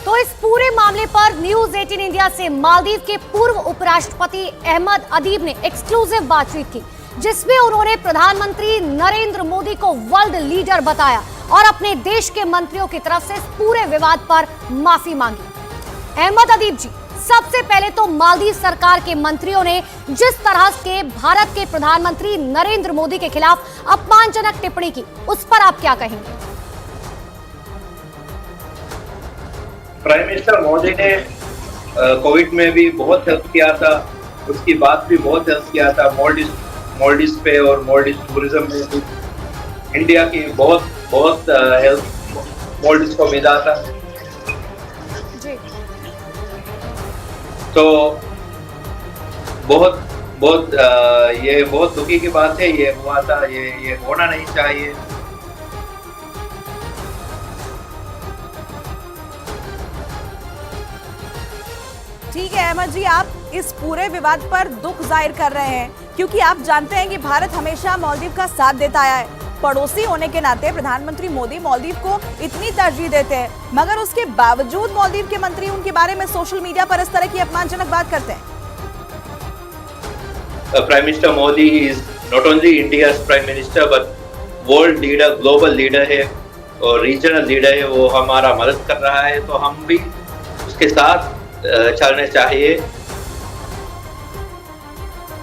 तो इस पूरे मामले पर न्यूज 18 इंडिया से मालदीव के पूर्व उपराष्ट्रपति अहमद अदीब ने एक्सक्लूसिव बातचीत की, जिसमें उन्होंने प्रधानमंत्री नरेंद्र मोदी को वर्ल्ड लीडर बताया और अपने देश के मंत्रियों की तरफ से इस पूरे विवाद पर माफी मांगी। अहमद अदीब जी, सबसे पहले तो मालदीव सरकार के मंत्रियों ने जिस तरह के भारत के प्रधानमंत्री नरेंद्र मोदी के खिलाफ अपमानजनक टिप्पणी की, उस पर आप क्या कहेंगे? प्राइम मिनिस्टर मोदी ने कोविड में भी बहुत हेल्प किया था, उसकी बात भी बहुत हेल्प किया था। मॉलडीव पे और मॉलडीव टूरिज्म में भी इंडिया की बहुत हेल्प मॉलडीव को मिला था। तो ये बहुत दुखी की बात है, ये हुआ था, ये होना नहीं चाहिए। ठीक है अहमद जी, आप इस पूरे विवाद पर दुख जाहिर कर रहे हैं क्योंकि आप जानते हैं कि भारत हमेशा मालदीव का साथ देता आया है। पड़ोसी होने के नाते प्रधानमंत्री मोदी मालदीव को इतनी तरजीह देते हैं, मगर उसके बावजूद मालदीव के मंत्री उनके बारे में सोशल मीडिया पर इस तरह की अपमानजनक बात करते हैं। Prime minister Modi is not only India's prime minister but world leader, global leader है और रीजनल लीडर है। वो हमारा मदद कर रहा है, तो हम भी उसके साथ चलने चाहिए।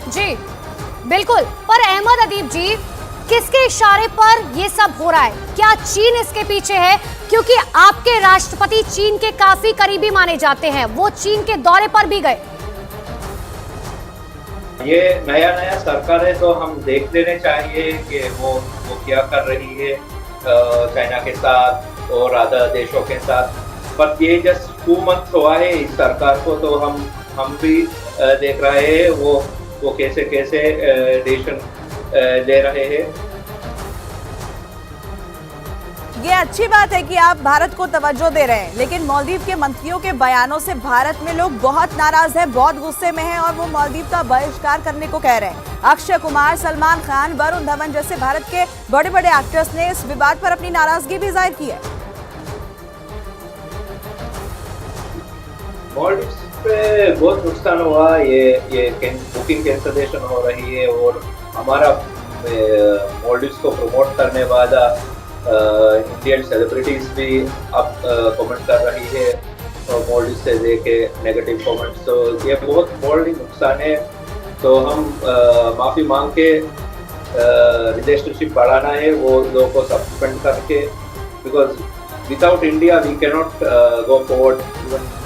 जी बिल्कुल, पर अहमद अदीब जी, किसके इशारे पर ये सब हो रहा है? क्या चीन इसके पीछे है? क्योंकि आपके राष्ट्रपति चीन के काफी करीबी माने जाते हैं, वो चीन के दौरे पर भी गए। ये नया सरकार है, तो हम देख लेने चाहिए कि वो क्या कर रही है चाइना के साथ और अदर देशों के साथ। पर ये जस्ट 2 मंथ हुआ है इस सरकार को, तो हम भी देख रहे हैं वो कैसे डिसीजन ले रहे हैं। ये अच्छी बात है कि आप भारत को तवज्जो दे रहे हैं, लेकिन मालदीव के मंत्रियों के बयानों से भारत में लोग बहुत नाराज हैं, बहुत गुस्से में हैं और वो मालदीव का बहिष्कार करने को कह रहे हैं। अक्षय कुमार, सलमान खान, वरुण धवन जैसे भारत के बड़े बड़े एक्टर्स ने इस विवाद पर अपनी नाराजगी भी जाहिर की है। मॉलडीव पे बहुत नुकसान हुआ, ये बुकिंग कैंसलेशन हो रही है और हमारा मॉलडीव को प्रमोट करने वाला इंडियन सेलिब्रिटीज भी अब कमेंट कर रही है और मॉलडीव से लेके नेगेटिव कमेंट्स, तो ये बहुत बड़ी नुकसान है। तो हम माफी मांग के रिलेशनशिप बढ़ाना है वो लोगों को सस्पेंड करके, because without India we can not go forward.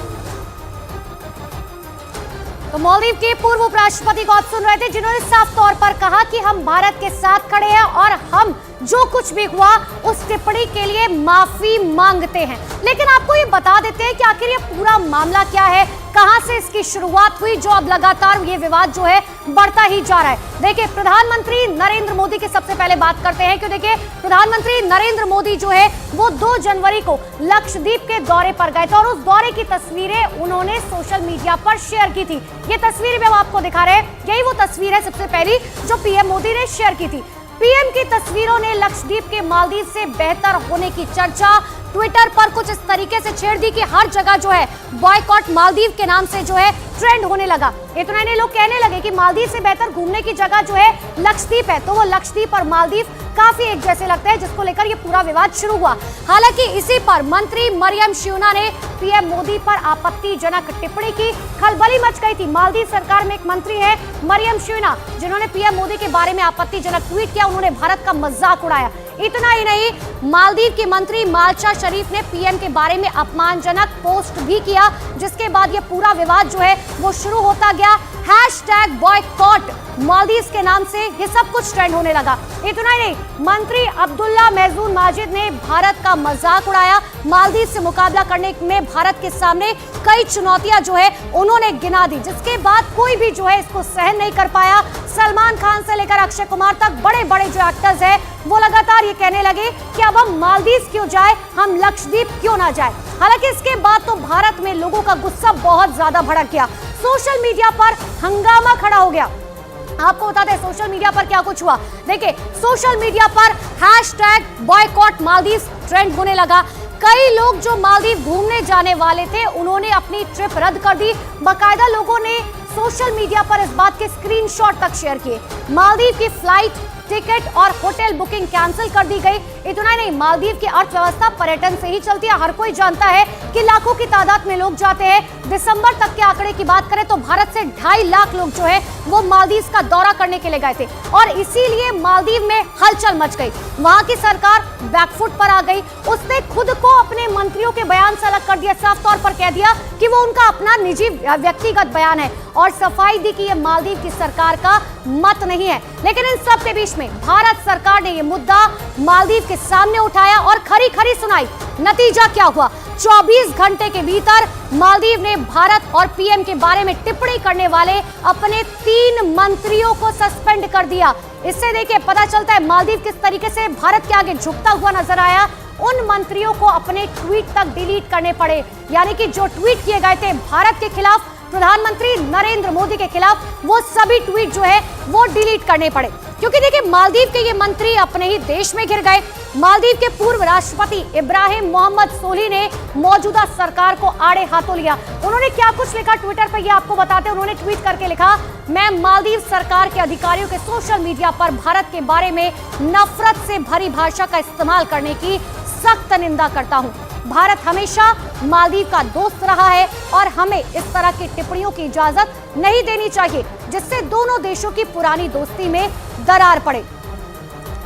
तो मालदीव के पूर्व उपराष्ट्रपति को आप सुन रहे थे, जिन्होंने साफ तौर पर कहा कि हम भारत के साथ खड़े हैं और हम जो कुछ भी हुआ उस टिप्पणी के लिए माफी मांगते हैं। लेकिन आपको ये बता देते हैं कि आखिर ये पूरा मामला क्या है, कहां से इसकी शुरुआत हुई, जो अब लगातार ये विवाद जो है बढ़ता ही जा रहा है। देखिए, प्रधानमंत्री नरेंद्र मोदी की सबसे पहले बात करते हैं कि देखिए, प्रधानमंत्री नरेंद्र मोदी जो है वो 2 जनवरी को लक्षद्वीप के दौरे पर गए थे और उस दौरे की तस्वीरें उन्होंने सोशल मीडिया पर शेयर की थी। ये तस्वीरें भी हम आपको दिखा रहे हैं, यही वो तस्वीर है सबसे पहली जो पीएम मोदी ने शेयर की थी। पीएम की तस्वीरों ने लक्षद्वीप के मालदीव से बेहतर होने की चर्चा ट्विटर पर कुछ इस तरीके से छेड़ दी कि हर जगह जो है बॉयकॉट मालदीव के नाम से जो है ट्रेंड होने लगा। इतना नहीं, लोग कहने लगे कि मालदीव से बेहतर घूमने की जगह जो है लक्षद्वीप है, तो वो लक्षद्वीप और मालदीव काफी एक जैसे लगते हैं, जिसको लेकर ये पूरा विवाद शुरू हुआ। हालांकि इसी पर मंत्री मरियम शिवना ने पीएम मोदी पर आपत्तिजनक टिप्पणी की, खलबली मच गई थी। मालदीव सरकार में एक मंत्री है मरियम शिवना, जिन्होंने पीएम मोदी के बारे में आपत्तिजनक ट्वीट किया, उन्होंने भारत का मजाक उड़ाया। इतना ही नहीं, मालदीव की मंत्री माल्चा शरीफ ने पीएम के बारे में अपमानजनक पोस्ट भी किया, जिसके बाद ये पूरा विवाद जो है वो शुरू होता गया। #बॉयकॉट मालदीव के नाम से ये सब कुछ ट्रेंड होने लगा। इतना ही नहीं, मंत्री अब्दुल्ला महजून माजिद ने भारत का मजाक उड़ाया। मालदीव से मुकाबला करने में भारत के सामने कई चुनौतियां जो है उन्होंने गिना दी, जिसके बाद कोई भी जो है इसको सहन नहीं कर पाया। सलमान खान से लेकर अक्षय कुमार तक बड़े बड़े जो एक्टर्स हैं वो लगातार ये कहने लगे कि अब हम मालदीव क्यों जाए, हम लक्षद्वीप क्यों ना जाए। हालांकि इसके बाद तो भारत में लोगों का गुस्सा बहुत ज्यादा भड़क गया, सोशल मीडिया पर हंगामा खड़ा हो गया। आपको बता दें सोशल मीडिया पर क्या कुछ हुआ। देखिए, सोशल मीडिया पर #बॉयकॉट मालदीव ट्रेंड होने लगा। कई लोग जो मालदीव घूमने जाने वाले थे उन्होंने अपनी ट्रिप रद्द कर दी। बाकायदा लोगों ने सोशल मीडिया पर इस बात के स्क्रीनशॉट तक शेयर किए। मालदीव की फ्लाइट, टिकट और होटल बुकिंग कैंसिल कर दी गई। इतना नहीं, मालदीव की अर्थव्यवस्था पर्यटन से ही चलती है। हर कोई जानता है कि लाखों की तादाद में लोग जाते हैं। दिसंबर तक के आंकड़े की बात करें तो भारत से 2.5 लाख लोग जो है वो मालदीव का दौरा करने के लिए गए थे और इसीलिए मालदीव में हलचल मच गई। वहां की सरकार बैकफुट पर आ गई। उसने खुद को अपने मंत्रियों के बयान से अलग कर दिया, साफ तौर पर कह दिया कि वो उनका अपना निजी व्यक्तिगत बयान है और सफाई दी कि ये मालदीव की सरकार का मत नहीं है। लेकिन इन सब के बीच में भारत सरकार ने ये मुद्दा मालदीव के सामने उठाया और खरी खरी सुनाई। नतीजा क्या हुआ? 24 घंटे के भीतर मालदीव ने भारत और पीएम के बारे में टिप्पणी करने वाले अपने 3 मंत्रियों को सस्पेंड कर दिया। इससे देखिए पता चलता है मालदीव किस तरीके से भारत के आगे झुकता हुआ नजर आया। उन मंत्रियों को अपने ट्वीट तक डिलीट करने पड़े, यानी कि जो ट्वीट किए गए थे भारत के खिलाफ, प्रधानमंत्री नरेंद्र मोदी के खिलाफ, वो सभी ट्वीट जो है वो डिलीट करने पड़े। क्योंकि देखिए मालदीव के ये मंत्री अपने ही देश में घिर गए। मालदीव के पूर्व राष्ट्रपति इब्राहिम मोहम्मद सोली ने मौजूदा सरकार को आड़े हाथों लिया। उन्होंने क्या कुछ लिखा ट्विटर पर ये आपको बताते हैं। उन्होंने ट्वीट करके लिखा, मैं मालदीव सरकार के अधिकारियों के सोशल मीडिया पर भारत के बारे में नफरत से भरी भाषा का इस्तेमाल करने की सख्त निंदा करता हूं। भारत हमेशा मालदीव का दोस्त रहा है और हमें इस तरह की टिप्पणियों की इजाजत नहीं देनी चाहिए जिससे दोनों देशों की पुरानी दोस्ती में दरार पड़े।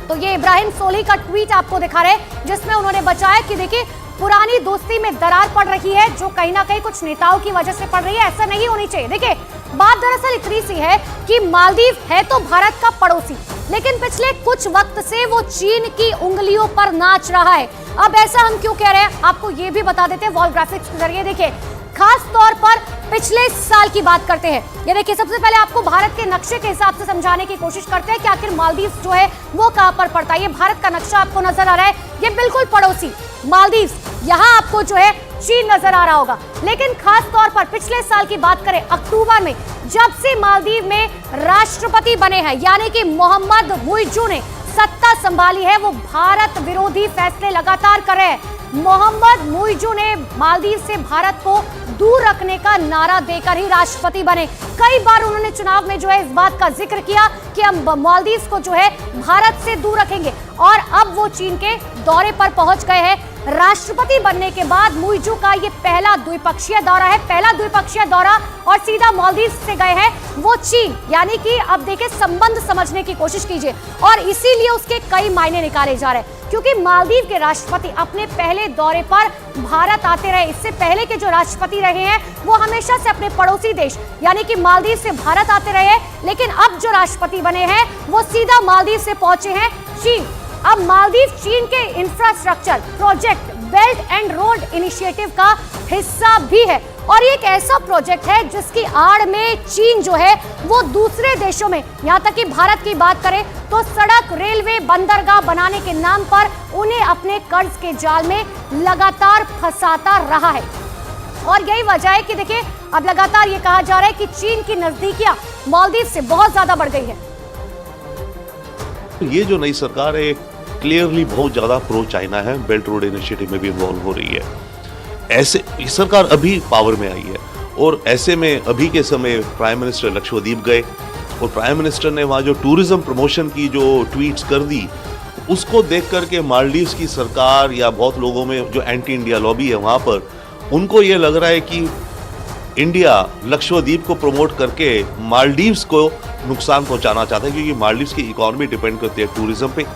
तो ये इब्राहिम सोली का ट्वीट आपको दिखा रहे हैं जिसमें उन्होंने बचाया कि देखिए पुरानी दोस्ती में दरार पड़ रही है जो कहीं ना कहीं कुछ नेताओं की वजह से पड़ रही है, ऐसा नहीं होनी चाहिए। देखिए बात दरअसल इतनी सी है कि मालदीव है तो भारत का पड़ोसी, लेकिन पिछले कुछ वक्त से वो चीन की उंगलियों पर नाच रहा है। अब ऐसा हम क्यों कह रहे हैं आपको ये भी बता देते हैं वॉल ग्राफिक्स के जरिए। देखिए खास तौर पर पिछले साल की बात करते हैं। ये देखिए सबसे पहले आपको भारत के नक्शे के हिसाब से समझाने की कोशिश करते हैं कि आखिर मालदीव जो है वो कहां पर पड़ता है। ये भारत का नक्शा आपको नजर आ रहा है, ये बिल्कुल पड़ोसी मालदीव। यहाँ आपको जो है चीन नजर आ रहा होगा। लेकिन खास तौर पर पिछले साल की बात करें, अक्टूबर में जब से मालदीव में राष्ट्रपति बने हैं यानी कि मोहम्मद मुइज़्ज़ू ने सत्ता संभाली है, वो भारत विरोधी फैसले लगातार कर रहे हैं। मोहम्मद मुइज़्ज़ू ने मालदीव से भारत को दूर रखने का नारा देकर ही राष्ट्रपति बने। कई बार उन्होंने चुनाव में जो है इस बात का जिक्र किया कि हम मालदीव को जो है भारत से दूर रखेंगे और अब वो चीन के दौरे पर पहुंच गए हैं। राष्ट्रपति बनने के बाद मुइज़्ज़ू का ये पहला द्विपक्षीय दौरा है, पहला द्विपक्षीय दौरा और सीधा मालदीव से गए हैं वो चीन। यानी कि अब देखिए संबंध समझने की कोशिश कीजिए और इसीलिए उसके कई मायने निकाले जा रहे हैं क्योंकि मालदीव के राष्ट्रपति अपने पहले दौरे पर भारत आते रहे। इससे पहले के जो राष्ट्रपति रहे हैं वो हमेशा से अपने पड़ोसी देश यानी कि मालदीव से भारत आते रहे हैं, लेकिन अब जो राष्ट्रपति बने हैं वो सीधा मालदीव से पहुंचे हैं चीन। अब मालदीव चीन के infrastructure project belt and road initiative का हिस्सा भी है और ये एक ऐसा प्रोजेक्ट है जिसकी आड़ में चीन जो है वो दूसरे देशों में, यहाँ तक कि भारत की बात करें तो सड़क, रेलवे, बंदरगाह बनाने के नाम पर उन्हें अपने कर्ज के जाल में लगातार फंसाता रहा है। और यही वजह है कि देखिए अब लगातार ये कहा जा रहा है कि चीन की नजदीकियां मालदीव से बहुत ज्यादा बढ़ गई है। ये जो नई सरकार है क्लियरली बहुत ज्यादा प्रो चाइना है, बेल्ट रोड इनिशिएटिव में भी इन्वॉल्व हो रही है। ऐसे ये सरकार अभी पावर में आई है और ऐसे में अभी के समय प्राइम मिनिस्टर लक्षद्वीप गए और प्राइम मिनिस्टर ने वहाँ जो टूरिज्म प्रमोशन की जो ट्वीट्स कर दी उसको देख करके मालदीव्स की सरकार या बहुत लोगों में जो एंटी इंडिया लॉबी है वहाँ पर उनको ये लग रहा है कि इंडिया लक्षद्वीप को प्रमोट करके मालदीव्स को नुकसान पहुंचाना चाहता है क्योंकि मालदीव्स की इकोनॉमी डिपेंड करती है टूरिज्म पे।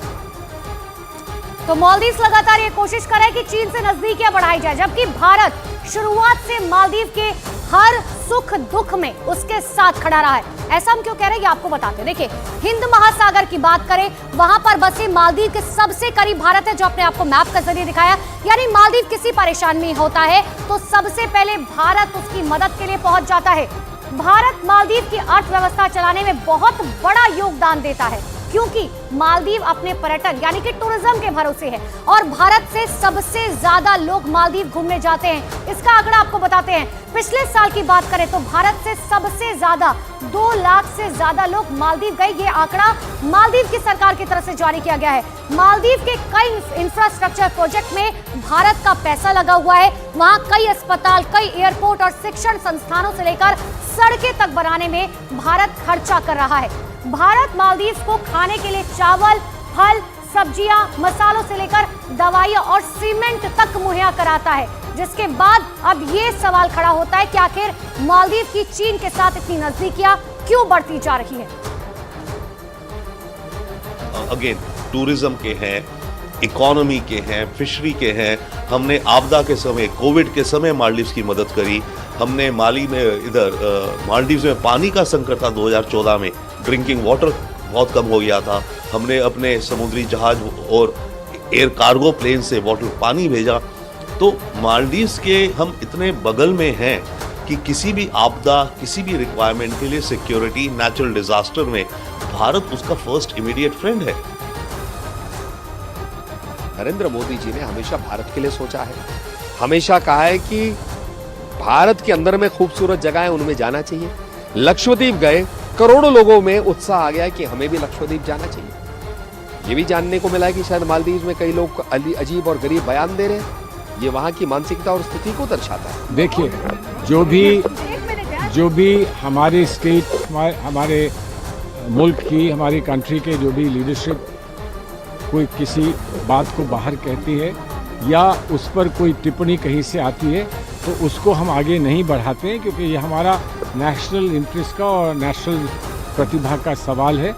तो मालदीव लगातार ये कोशिश कर रहा है कि चीन से नजदीकियां बढ़ाई जाए, जबकि भारत शुरुआत से मालदीव के हर सुख दुख में उसके साथ खड़ा रहा है। ऐसा हम क्यों कह रहे हैं ये आपको बताते हैं। देखिए हिंद महासागर की बात करें, वहां पर बसे मालदीव के सबसे करीब भारत है जो अपने आपको मैप के जरिए दिखाया। यानी मालदीव किसी परेशानी में होता है तो सबसे पहले भारत उसकी मदद के लिए पहुंच जाता है। भारत मालदीव की अर्थव्यवस्था चलाने में बहुत बड़ा योगदान देता है क्योंकि मालदीव अपने पर्यटन यानी कि टूरिज्म के भरोसे है और भारत से सबसे ज्यादा लोग मालदीव घूमने जाते हैं। इसका आंकड़ा आपको बताते हैं। पिछले साल की बात करें तो भारत से सबसे ज्यादा 2 लाख से ज्यादा लोग मालदीव गए। ये आंकड़ा मालदीव की सरकार की तरफ से जारी किया गया है। मालदीव के कई इंफ्रास्ट्रक्चर प्रोजेक्ट में भारत का पैसा लगा हुआ है। वहां कई अस्पताल, कई एयरपोर्ट और शिक्षण संस्थानों से लेकर सड़कें तक बनाने में भारत खर्चा कर रहा है। भारत मालदीव को खाने के लिए चावल, फल, सब्जियां, मसालों से लेकर दवाइयां और सीमेंट तक मुहैया कराता है। जिसके बाद अब ये सवाल खड़ा होता है कि आखिर मालदीव की चीन के साथ इतनी नजदीकियां क्यों बढ़ती जा रही है। अगेन टूरिज्म के हैं, इकोनॉमी के हैं, फिशरी के हैं। हमने आपदा के समय, कोविड के समय मालदीव्स की मदद करी। हमने माली में इधर मालदीव्स में पानी का संकट था 2014 में, ड्रिंकिंग वाटर बहुत कम हो गया था। हमने अपने समुद्री जहाज और एयर कार्गो प्लेन से बॉटल पानी भेजा। तो मालदीव्स के हम इतने बगल में हैं कि किसी भी आपदा, किसी भी रिक्वायरमेंट के लिए सिक्योरिटी, नेचुरल डिजास्टर में भारत उसका फर्स्ट इमीडिएट फ्रेंड है। नरेंद्र मोदी जी ने हमेशा भारत के लिए सोचा है, हमेशा कहा है कि भारत के अंदर में खूबसूरत जगह है, उनमें जाना चाहिए। लक्षद्वीप गए, करोड़ों लोगों में उत्साह आ गया है कि हमें भी लक्षद्वीप जाना चाहिए। ये भी जानने को मिला है कि शायद मालदीव में कई लोग अजीब और गरीब बयान दे रहे हैं। ये वहां की मानसिकता और स्थिति को दर्शाता है। देखिए, जो भी हमारे स्टेट, हमारे मुल्क की, हमारी कंट्री के जो भी लीडरशिप कोई किसी बात को बाहर कहती है या उस पर कोई टिप्पणी कहीं से आती है तो उसको हम आगे नहीं बढ़ाते हैं, क्योंकि ये हमारा नेशनल इंटरेस्ट का और नेशनल प्रतिभा का सवाल है।